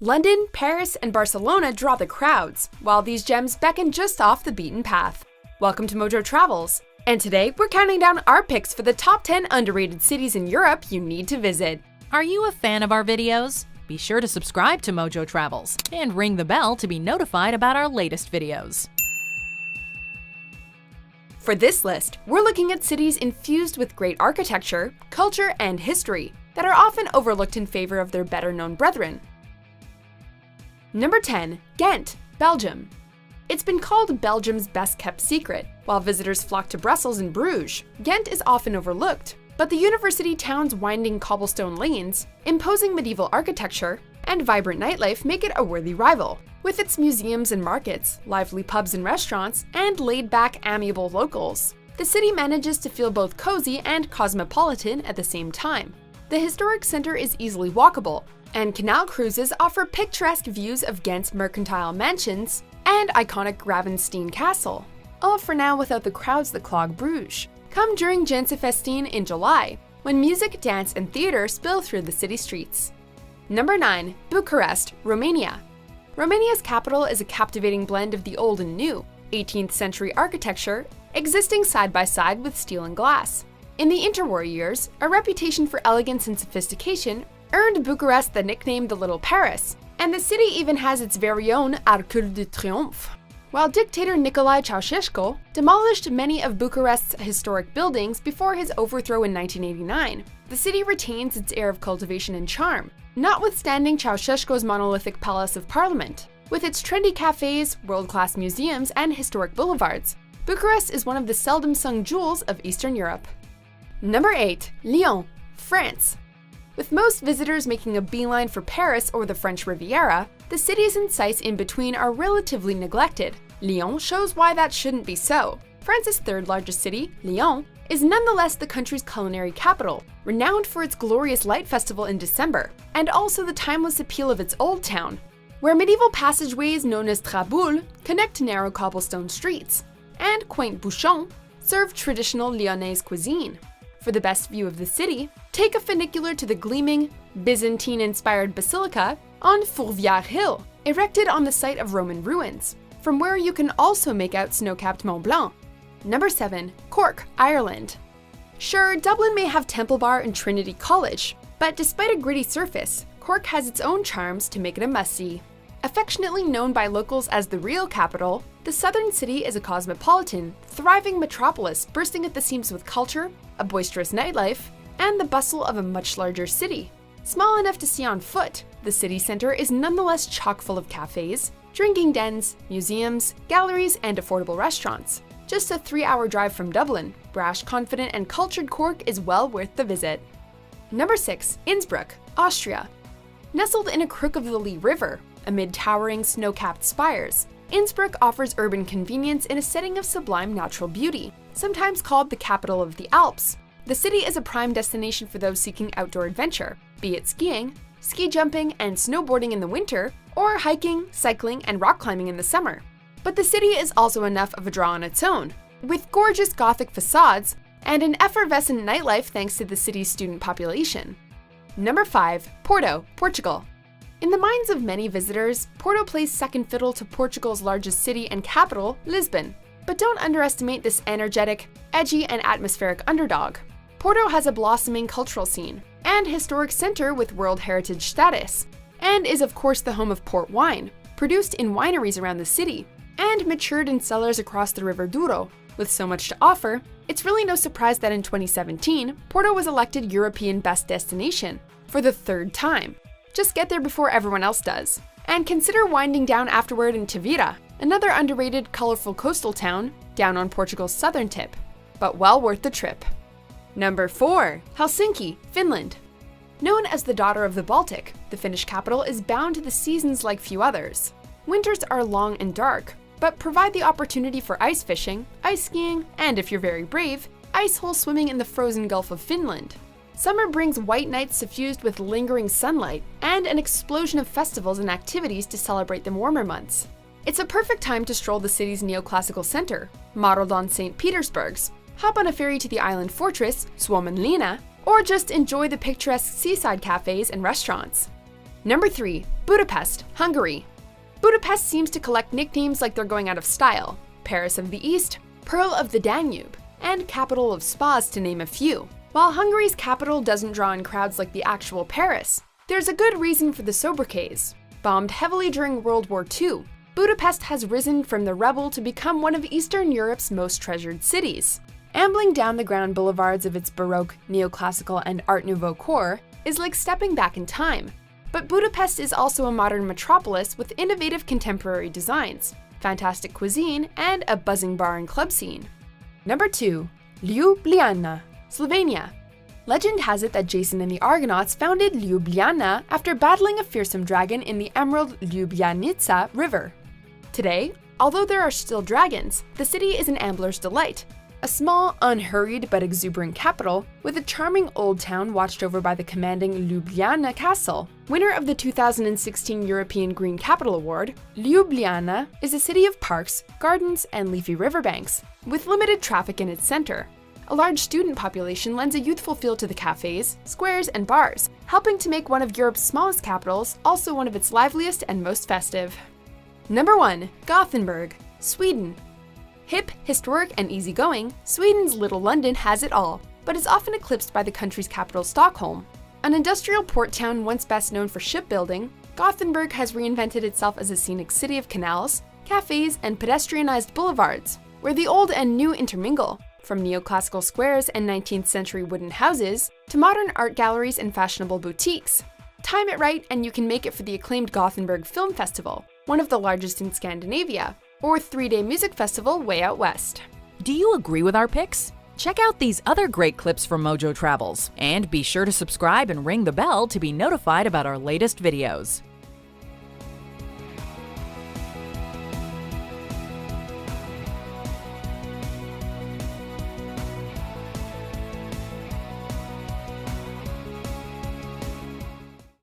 London, Paris, and Barcelona draw the crowds, while these gems beckon just off the beaten path. Welcome to Mojo Travels, and today we're counting down our picks for the top 10 underrated cities in Europe you need to visit. Are you a fan of our videos? Be sure to subscribe to Mojo Travels and ring the bell to be notified about our latest videos. For this list, we're looking at cities infused with great architecture, culture, and history that are often overlooked in favor of their better-known brethren. Number 10. Ghent, Belgium. It's been called Belgium's best-kept secret. While visitors flock to Brussels and Bruges, Ghent is often overlooked, but the university town's winding cobblestone lanes, imposing medieval architecture, and vibrant nightlife make it a worthy rival. With its museums and markets, lively pubs and restaurants, and laid-back, amiable locals, the city manages to feel both cozy and cosmopolitan at the same time. The historic center is easily walkable, and canal cruises offer picturesque views of Ghent's mercantile mansions and iconic Gravenstein Castle. All for now without the crowds that clog Bruges. Come during Gänseverein in July, when music, dance, and theater spill through the city streets. Number 9. Bucharest, Romania. Romania's capital is a captivating blend of the old and new, 18th century architecture, existing side by side with steel and glass. In the interwar years, a reputation for elegance and sophistication earned Bucharest the nickname the Little Paris, and the city even has its very own Arc de Triomphe. While dictator Nicolae Ceausescu demolished many of Bucharest's historic buildings before his overthrow in 1989, the city retains its air of cultivation and charm, notwithstanding Ceausescu's monolithic Palace of Parliament. With its trendy cafes, world-class museums, and historic boulevards, Bucharest is one of the seldom-sung jewels of Eastern Europe. Number 8. Lyon, France. With most visitors making a beeline for Paris or the French Riviera, the cities and sites in between are relatively neglected. Lyon shows why that shouldn't be so. France's third largest city, Lyon, is nonetheless the country's culinary capital, renowned for its glorious light festival in December, and also the timeless appeal of its old town, where medieval passageways known as traboules connect narrow cobblestone streets, and quaint bouchons serve traditional Lyonnaise cuisine. For the best view of the city, take a funicular to the gleaming, Byzantine-inspired basilica on Fourvière Hill, erected on the site of Roman ruins, from where you can also make out snow-capped Mont Blanc. Number 7. Cork, Ireland. Sure, Dublin may have Temple Bar and Trinity College, but despite a gritty surface, Cork has its own charms to make it a must-see. Affectionately known by locals as the real capital, the southern city is a cosmopolitan, thriving metropolis bursting at the seams with culture, a boisterous nightlife, and the bustle of a much larger city. Small enough to see on foot, the city center is nonetheless chock full of cafes, drinking dens, museums, galleries, and affordable restaurants. Just a 3-hour drive from Dublin, brash, confident, and cultured Cork is well worth the visit. Number 6. Innsbruck, Austria. Nestled in a crook of the Lee River, amid towering snow-capped spires, Innsbruck offers urban convenience in a setting of sublime natural beauty. Sometimes called the capital of the Alps, the city is a prime destination for those seeking outdoor adventure, be it skiing, ski jumping, and snowboarding in the winter, or hiking, cycling, and rock climbing in the summer. But the city is also enough of a draw on its own, with gorgeous Gothic facades and an effervescent nightlife thanks to the city's student population. Number 5. Porto, Portugal. In the minds of many visitors, Porto plays second fiddle to Portugal's largest city and capital, Lisbon. But don't underestimate this energetic, edgy, and atmospheric underdog. Porto has a blossoming cultural scene and historic center with World Heritage status, and is of course the home of port wine, produced in wineries around the city, and matured in cellars across the River Douro. With so much to offer, it's really no surprise that in 2017, Porto was elected European Best Destination for the 3rd time. Just get there before everyone else does. And consider winding down afterward in Tavira, another underrated, colorful coastal town down on Portugal's southern tip, but well worth the trip. Number 4. Helsinki, Finland. Known as the daughter of the Baltic, the Finnish capital is bound to the seasons like few others. Winters are long and dark, but provide the opportunity for ice fishing, ice skiing, and if you're very brave, ice hole swimming in the frozen Gulf of Finland. Summer brings white nights suffused with lingering sunlight and an explosion of festivals and activities to celebrate the warmer months. It's a perfect time to stroll the city's neoclassical center, modeled on St. Petersburg's, hop on a ferry to the island fortress, Suomenlinna, or just enjoy the picturesque seaside cafes and restaurants. Number 3. Budapest, Hungary. Budapest seems to collect nicknames like they're going out of style: Paris of the East, Pearl of the Danube, and Capital of Spas, to name a few. While Hungary's capital doesn't draw in crowds like the actual Paris, there's a good reason for the sobriquets. Bombed heavily during World War II, Budapest has risen from the rubble to become one of Eastern Europe's most treasured cities. Ambling down the grand boulevards of its Baroque, Neoclassical, and Art Nouveau core is like stepping back in time. But Budapest is also a modern metropolis with innovative contemporary designs, fantastic cuisine, and a buzzing bar and club scene. Number 2. Ljubljana, Slovenia. Legend has it that Jason and the Argonauts founded Ljubljana after battling a fearsome dragon in the Emerald Ljubljanica River. Today, although there are still dragons, the city is an ambler's delight. A small, unhurried but exuberant capital with a charming old town watched over by the commanding Ljubljana Castle. Winner of the 2016 European Green Capital Award, Ljubljana is a city of parks, gardens, and leafy riverbanks, with limited traffic in its center. A large student population lends a youthful feel to the cafes, squares, and bars, helping to make one of Europe's smallest capitals also one of its liveliest and most festive. Number 1. Gothenburg, Sweden. Hip, historic, and easygoing, Sweden's Little London has it all, but is often eclipsed by the country's capital, Stockholm. An industrial port town once best known for shipbuilding, Gothenburg has reinvented itself as a scenic city of canals, cafes, and pedestrianized boulevards, where the old and new intermingle, from neoclassical squares and 19th century wooden houses to modern art galleries and fashionable boutiques. Time it right and you can make it for the acclaimed Gothenburg Film Festival, one of the largest in Scandinavia, or 3-day music festival way out west. Do you agree with our picks? Check out these other great clips from Mojo Travels, and be sure to subscribe and ring the bell to be notified about our latest videos.